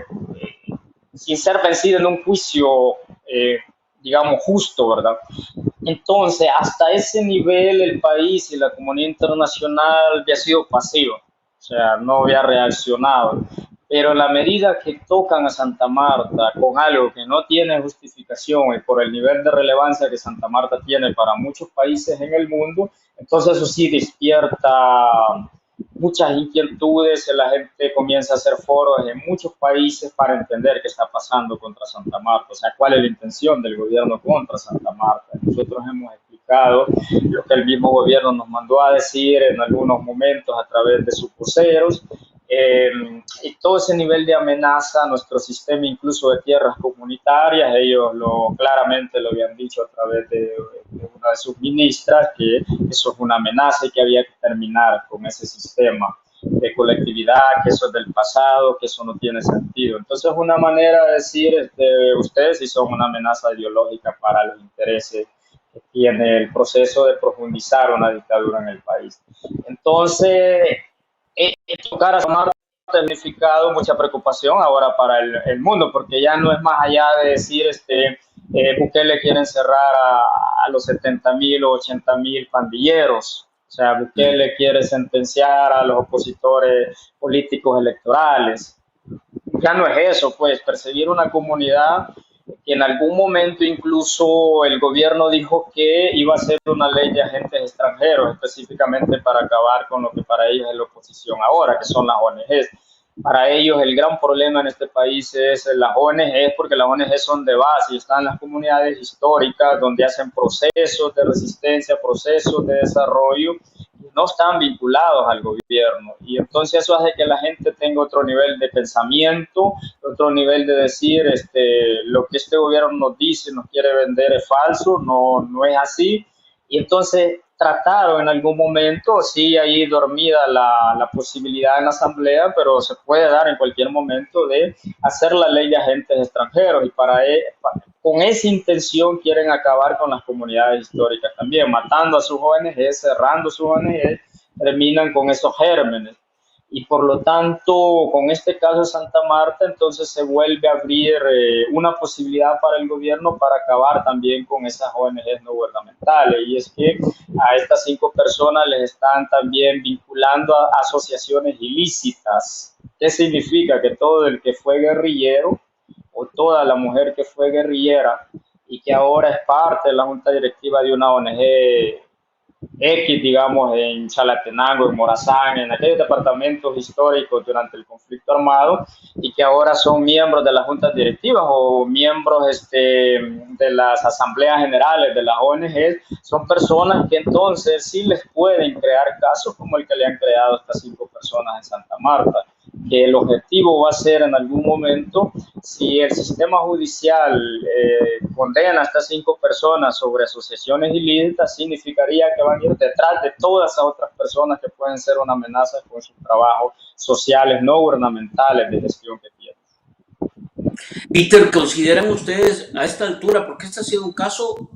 sin ser vencido en un juicio, digamos, justo, ¿verdad? Entonces, hasta ese nivel el país y la comunidad internacional había sido pasivo, o sea, no había reaccionado. Pero en la medida que tocan a Santa Marta con algo que no tiene justificación y por el nivel de relevancia que Santa Marta tiene para muchos países en el mundo, entonces eso sí despierta muchas inquietudes, la gente comienza a hacer foros en muchos países para entender qué está pasando contra Santa Marta, o sea, cuál es la intención del gobierno contra Santa Marta. Nosotros hemos explicado lo que el mismo gobierno nos mandó a decir en algunos momentos a través de sus voceros, y todo ese nivel de amenaza a nuestro sistema, incluso de tierras comunitarias, ellos claramente lo habían dicho a través de una de sus ministras, que eso es una amenaza y que había que terminar con ese sistema de colectividad, que eso es del pasado, que eso no tiene sentido. Entonces es una manera de decir, ustedes sí son una amenaza ideológica para los intereses que tiene el proceso de profundizar una dictadura en el país. Entonces, tocar a Samar ha significado mucha preocupación ahora para el mundo, porque ya no es más allá de decir, Bukele quiere encerrar a los 70.000 o 80.000 pandilleros. O sea, Bukele quiere sentenciar a los opositores políticos electorales. Ya no es eso, pues, perseguir una comunidad que en algún momento incluso el gobierno dijo que iba a hacer una ley de agentes extranjeros, específicamente para acabar con lo que para ellos es la oposición ahora, que son las ONGs. Para ellos el gran problema en este país es las ONGs, porque las ONGs son de base y están en las comunidades históricas donde hacen procesos de resistencia, procesos de desarrollo, no están vinculados al gobierno. Y entonces eso hace que la gente tenga otro nivel de pensamiento, otro nivel de decir, lo que este gobierno nos dice, nos quiere vender es falso, no es así. Y entonces trataron en algún momento, sí, ahí dormida la posibilidad en la asamblea, pero se puede dar en cualquier momento de hacer la ley de agentes extranjeros y con esa intención quieren acabar con las comunidades históricas también, matando a sus ONG, cerrando sus ONG, terminan con esos gérmenes. Y por lo tanto, con este caso de Santa Marta, entonces se vuelve a abrir una posibilidad para el gobierno para acabar también con esas ONGs no gubernamentales. Y es que a estas 5 personas les están también vinculando a asociaciones ilícitas. ¿Qué significa? Que todo el que fue guerrillero o toda la mujer que fue guerrillera y que ahora es parte de la junta directiva de una ONG X, digamos, en Chalatenango, en Morazán, en aquellos departamentos históricos durante el conflicto armado y que ahora son miembros de las juntas directivas o miembros de las asambleas generales de las ONG, son personas que entonces sí les pueden crear casos como el que le han creado a estas 5 personas en Santa Marta, que el objetivo va a ser en algún momento, si el sistema judicial condena a estas 5 personas sobre asociaciones ilícitas, significaría que van a ir detrás de todas esas otras personas que pueden ser una amenaza con sus trabajos sociales no gubernamentales de gestión que tienen. Peter, ¿consideran ustedes a esta altura, porque este ha sido un caso,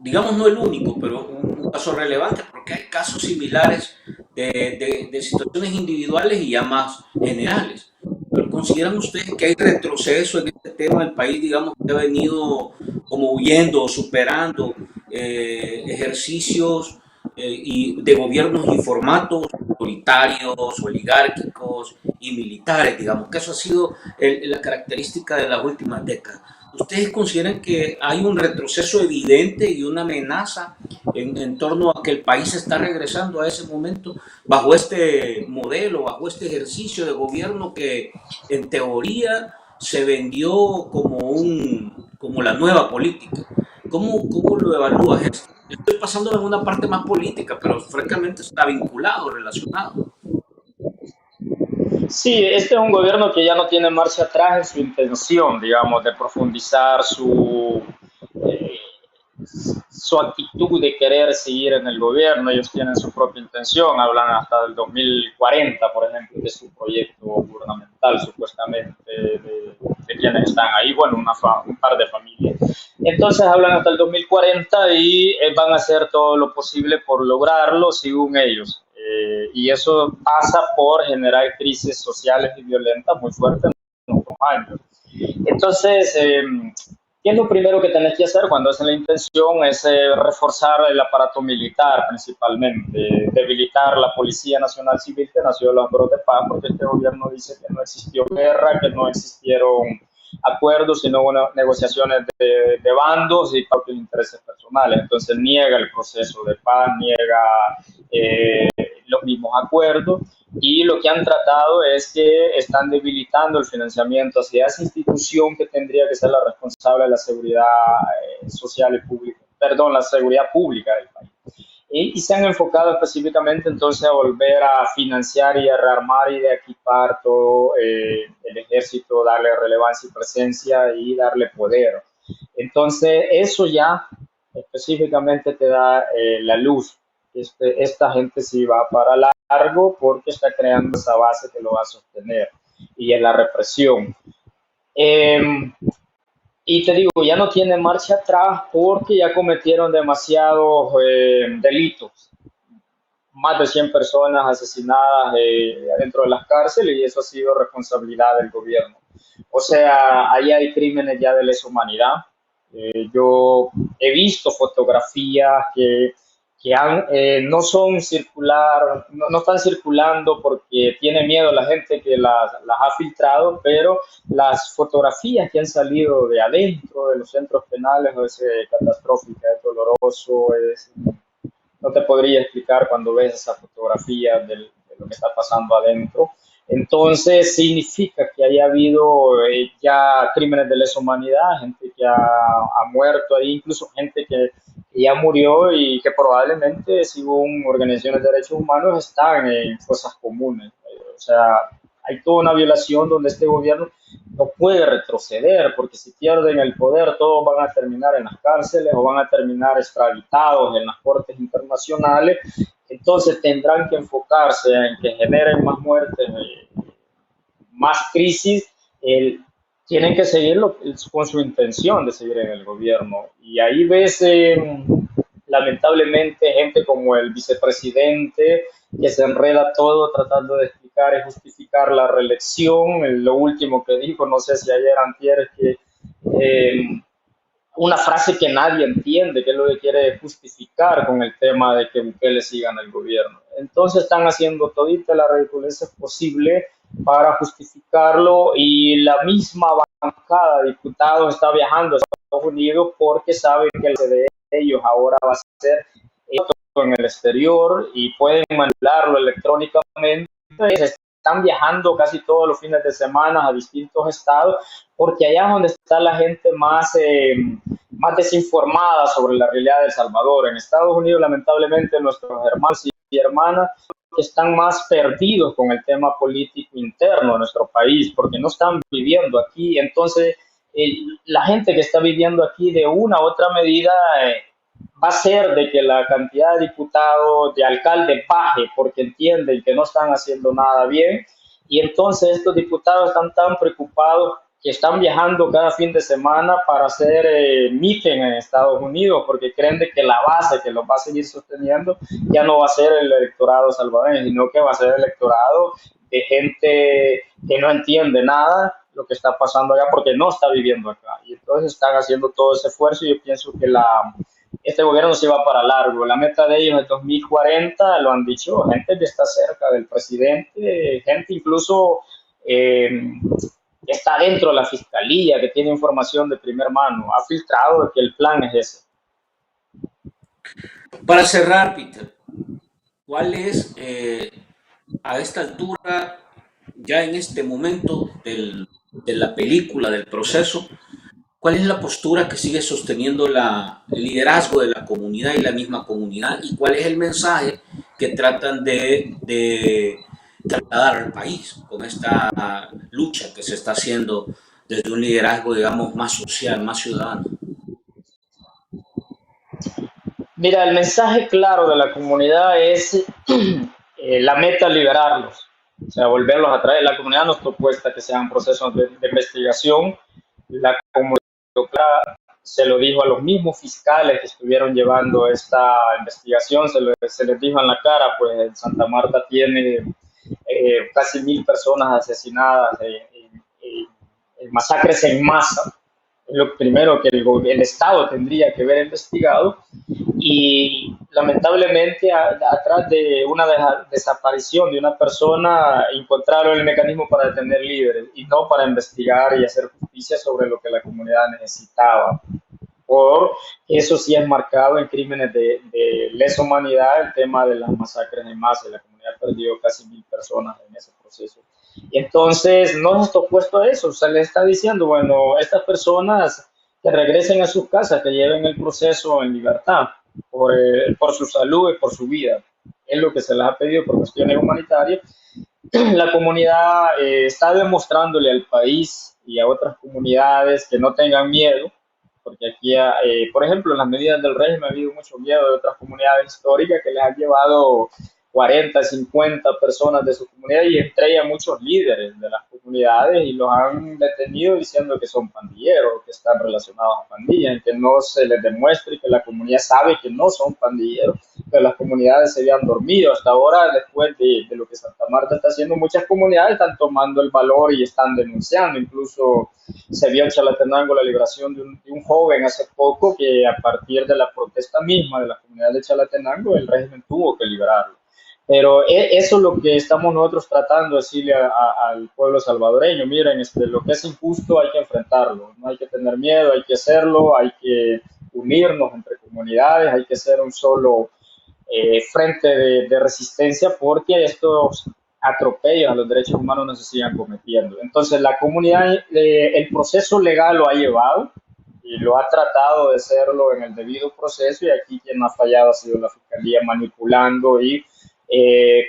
digamos no el único, pero un caso relevante, porque hay casos similares de situaciones individuales y ya más generales, pero consideran ustedes que hay retroceso en este tema del país, digamos, que ha venido como huyendo o superando ejercicios y de gobiernos y formatos autoritarios, oligárquicos y militares, digamos, que eso ha sido la característica de las últimas décadas. ¿Ustedes consideran que hay un retroceso evidente y una amenaza en torno a que el país está regresando a ese momento bajo este modelo, bajo este ejercicio de gobierno que en teoría se vendió como la nueva política? ¿Cómo lo evalúas esto? Estoy pasando en una parte más política, pero francamente está vinculado, relacionado. Sí, este es un gobierno que ya no tiene marcha atrás en su intención, digamos, de profundizar eh, su actitud de querer seguir en el gobierno. Ellos tienen su propia intención, hablan hasta del 2040, por ejemplo, de su proyecto gubernamental, supuestamente, de quienes están ahí, bueno, un par de familias. Entonces hablan hasta el 2040 y van a hacer todo lo posible por lograrlo, según ellos. Y eso pasa por generar crisis sociales y violentas muy fuertes en los años. Entonces, ¿qué es lo primero que tenés que hacer cuando es la intención? Es reforzar el aparato militar principalmente, debilitar la Policía Nacional Civil que nació de los acuerdos de paz, porque este gobierno dice que no existió guerra, que no existieron acuerdos, sino negociaciones de bandos y propios intereses personales. Entonces niega el proceso de paz, niega eh, los mismos acuerdos, y lo que han tratado es que están debilitando el financiamiento hacia esa institución que tendría que ser la responsable de la seguridad social y pública, perdón, la seguridad pública del país. Y se han enfocado específicamente entonces a volver a financiar y a rearmar y de equipar todo el ejército, darle relevancia y presencia y darle poder. Entonces eso ya específicamente te da la luz. Esta gente sí va para largo porque está creando esa base que lo va a sostener y en la represión. Eh, y te digo, ya no tiene marcha atrás porque ya cometieron demasiados delitos. Más de 100 personas asesinadas dentro de las cárceles, y eso ha sido responsabilidad del gobierno. O sea, ahí hay crímenes ya de lesa humanidad. Yo he visto fotografías que no son circular, no están circulando porque tiene miedo la gente que las ha filtrado, pero las fotografías que han salido de adentro de los centros penales es catastrófica, es doloroso, no te podría explicar cuando ves esa fotografía de lo que está pasando adentro. Entonces significa que haya habido ya crímenes de lesa humanidad, gente que ha muerto ahí, incluso gente que ya murió y que probablemente, según organizaciones de derechos humanos, están en cosas comunes. O sea, hay toda una violación donde este gobierno no puede retroceder, porque si pierden el poder, todos van a terminar en las cárceles o van a terminar extraditados en las cortes internacionales. Entonces tendrán que enfocarse en que generen más muertes, más crisis. Tienen que seguirlo con su intención de seguir en el gobierno. Y ahí ves, lamentablemente, gente como el vicepresidente que se enreda todo tratando de explicar y justificar la reelección. Lo último que dijo, no sé si ayer antier, que eh, una frase que nadie entiende, que es lo que quiere justificar con el tema de que Bukele siga en el gobierno. Entonces están haciendo todita la ridiculez posible para justificarlo, y la misma bancada de diputados está viajando a Estados Unidos porque sabe que el de ellos ahora va a ser en el exterior y pueden manipularlo electrónicamente. Están viajando casi todos los fines de semana a distintos estados, porque allá es donde está la gente más desinformada sobre la realidad de El Salvador. En Estados Unidos, lamentablemente, nuestros hermanos y hermanas están más perdidos con el tema político interno de nuestro país, porque no están viviendo aquí. Entonces, la gente que está viviendo aquí de una u otra medida va a ser de que la cantidad de diputados, de alcaldes baje, porque entienden que no están haciendo nada bien, y entonces estos diputados están tan preocupados que están viajando cada fin de semana para hacer meeting en Estados Unidos, porque creen de que la base que los va a seguir sosteniendo ya no va a ser el electorado salvadoreño, sino que va a ser el electorado de gente que no entiende nada lo que está pasando allá porque no está viviendo acá. Y entonces están haciendo todo ese esfuerzo, y yo pienso que este gobierno se va para largo. La meta de ellos es 2040, lo han dicho, gente que está cerca del presidente, gente incluso eh, está dentro de la fiscalía, que tiene información de primer mano, ha filtrado de que el plan es ese. Para cerrar, Peter, ¿cuál es a esta altura, ya en este momento de la película, del proceso, cuál es la postura que sigue sosteniendo el liderazgo de la comunidad y la misma comunidad? ¿Y cuál es el mensaje que tratan de trasladar al país con esta lucha que se está haciendo desde un liderazgo, digamos, más social, más ciudadano? Mira, el mensaje claro de la comunidad es la meta liberarlos, o sea, volverlos a traer. La comunidad nos propuesta que sean procesos de investigación. La comunidad se lo dijo a los mismos fiscales que estuvieron llevando esta investigación, se les dijo en la cara, pues Santa Marta tiene casi 1.000 personas asesinadas en masacres en masa. Es lo primero que el Estado tendría que haber investigado y lamentablemente atrás de una desaparición de una persona encontraron el mecanismo para detener líderes y no para investigar y hacer justicia sobre lo que la comunidad necesitaba. Por eso sí es marcado en crímenes de lesa humanidad el tema de las masacres en masa. La comunidad perdió casi 1.000 personas en ese proceso. Y entonces no está opuesto a eso. Se le está diciendo, bueno, estas personas que regresen a sus casas, que lleven el proceso en libertad por su salud y por su vida. Es lo que se les ha pedido por cuestiones humanitarias. La comunidad está demostrándole al país y a otras comunidades que no tengan miedo, porque aquí, por ejemplo, en las medidas del régimen ha habido mucho miedo de otras comunidades históricas que les han llevado 40, 50 personas de su comunidad y entre ellas muchos líderes de las comunidades y los han detenido diciendo que son pandilleros, que están relacionados a pandillas, que no se les demuestre y que la comunidad sabe que no son pandilleros, pero las comunidades se habían dormido. Hasta ahora, después de lo que Santa Marta está haciendo, muchas comunidades están tomando el valor y están denunciando. Incluso se vio en Chalatenango la liberación de un joven hace poco que a partir de la protesta misma de la comunidad de Chalatenango, el régimen tuvo que liberarlo. Pero eso es lo que estamos nosotros tratando de decirle al pueblo salvadoreño. Miren, lo que es injusto hay que enfrentarlo, no hay que tener miedo, hay que hacerlo, hay que unirnos entre comunidades, hay que ser un solo frente de resistencia porque estos atropellos a los derechos humanos no se sigan cometiendo. Entonces la comunidad, el proceso legal lo ha llevado y lo ha tratado de hacerlo en el debido proceso y aquí quien ha fallado ha sido la fiscalía manipulando y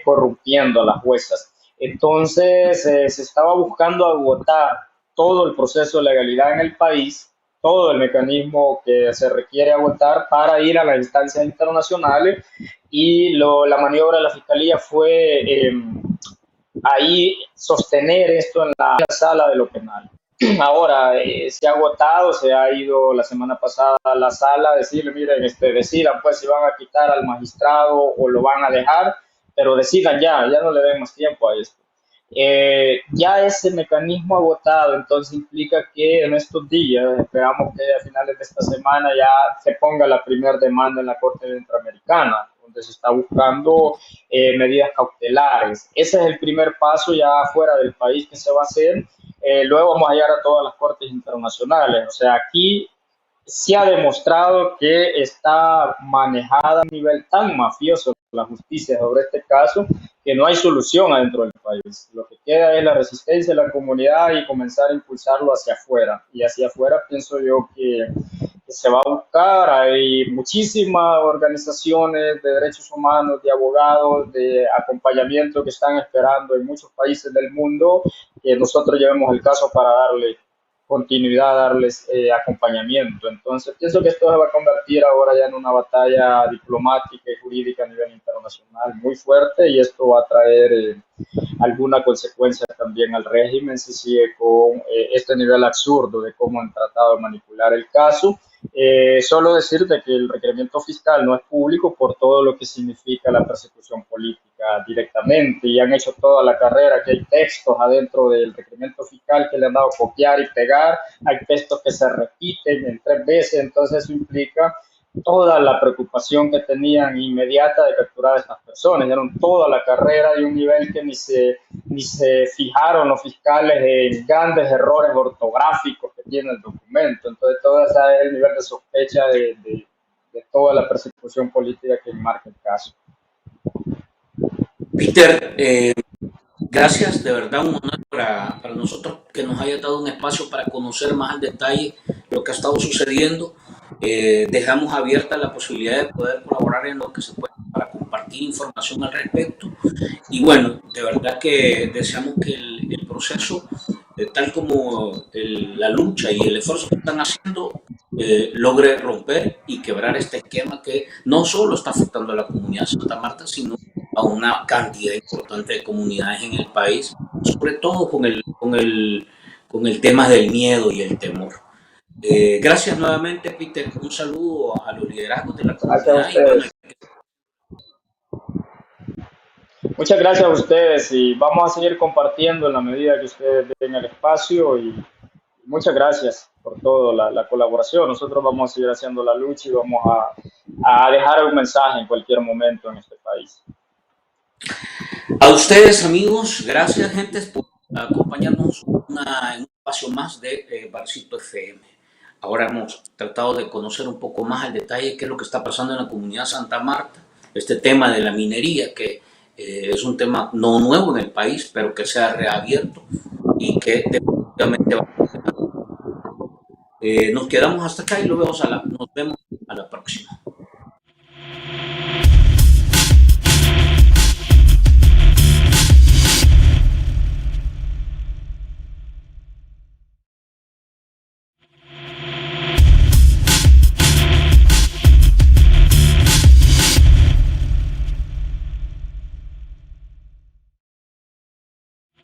corrompiendo a las juezas. Entonces se estaba buscando agotar todo el proceso de legalidad en el país, todo el mecanismo que se requiere agotar para ir a las instancias internacionales y la maniobra de la fiscalía fue ahí sostener esto en la sala de lo penal. Ahora se ha agotado, se ha ido la semana pasada a la sala a decirle, miren, decidan pues si van a quitar al magistrado o lo van a dejar, pero decidan ya no le den más tiempo a esto. Ya ese mecanismo agotado, entonces implica que en estos días, esperamos que a finales de esta semana ya se ponga la primera demanda en la Corte Interamericana, donde se está buscando medidas cautelares. Ese es el primer paso ya fuera del país que se va a hacer. Luego vamos a llegar a todas las cortes internacionales. O sea, aquí se ha demostrado que está manejada a un nivel tan mafioso la justicia sobre este caso que no hay solución adentro del país. Lo que queda es la resistencia de la comunidad y comenzar a impulsarlo hacia afuera. Y hacia afuera pienso yo que se va a buscar. Hay muchísimas organizaciones de derechos humanos, de abogados, de acompañamiento que están esperando en muchos países del mundo que nosotros llevemos el caso para darle continuidad, darles acompañamiento. Entonces, pienso que esto se va a convertir ahora ya en una batalla diplomática y jurídica a nivel internacional muy fuerte y esto va a traer alguna consecuencia también al régimen si sigue con este nivel absurdo de cómo han tratado de manipular el caso. Solo decirte que el requerimiento fiscal no es público por todo lo que significa la persecución política directamente y han hecho toda la carrera, que hay textos adentro del requerimiento fiscal que le han dado copiar y pegar, hay textos que se repiten en 3 veces, entonces eso implica toda la preocupación que tenían inmediata de capturar a estas personas. Dieron toda la carrera de un nivel que ni se fijaron los fiscales en grandes errores ortográficos que tiene el documento. Entonces, todo ese es el nivel de sospecha de toda la persecución política que enmarca el caso. Peter, gracias, de verdad un honor para nosotros que nos haya dado un espacio para conocer más al detalle lo que ha estado sucediendo. Dejamos abierta la posibilidad de poder colaborar en lo que se pueda para compartir información al respecto. Y bueno, de verdad que deseamos que el proceso, tal como la lucha y el esfuerzo que están haciendo, logre romper y quebrar este esquema que no solo está afectando a la comunidad de Santa Marta, sino a una cantidad importante de comunidades en el país, sobre todo con el tema del miedo y el temor. Gracias nuevamente, Peter. Un saludo a los liderazgos de la Gracias a comunidad y bueno, ustedes. Muchas gracias a ustedes y vamos a seguir compartiendo en la medida que ustedes den el espacio y muchas gracias por todo, la colaboración. Nosotros vamos a seguir haciendo la lucha y vamos a dejar un mensaje en cualquier momento en este país. a ustedes, amigos, gracias, gente, por acompañarnos en un espacio más de Barcito FM. Ahora hemos tratado de conocer un poco más al detalle qué es lo que está pasando en la comunidad Santa Marta, este tema de la minería, que es un tema no nuevo en el país, pero que se ha reabierto y que definitivamente va. Nos quedamos hasta acá y nos vemos a la próxima.